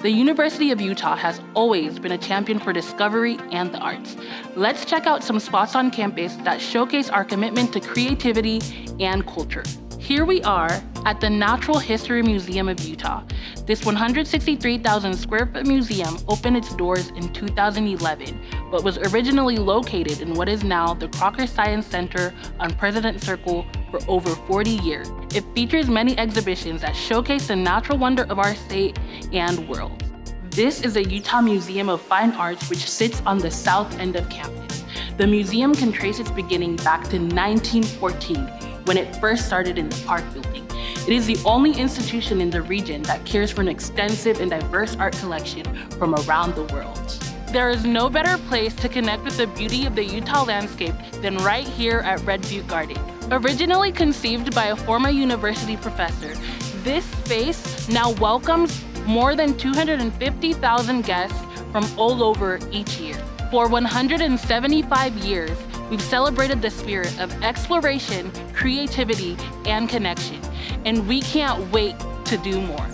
The University of Utah has always been a champion for discovery and the arts. Let's check out some spots on campus that showcase our commitment to creativity and culture. Here we are at the Natural History Museum of Utah. This 163,000 square foot museum opened its doors in 2011, but was originally located in what is now the Crocker Science Center on President Circle for over 40 years. It features many exhibitions that showcase the natural wonder of our state and world. This is the Utah Museum of Fine Arts, which sits on the south end of campus. The museum can trace its beginning back to 1914, when it first started in the Park Building. It is the only institution in the region that cares for an extensive and diverse art collection from around the world. There is no better place to connect with the beauty of the Utah landscape than right here at Butte Garden. Originally conceived by a former university professor, this space now welcomes more than 250,000 guests from all over each year. For 175 years, we've celebrated the spirit of exploration, creativity, and connection, and we can't wait to do more.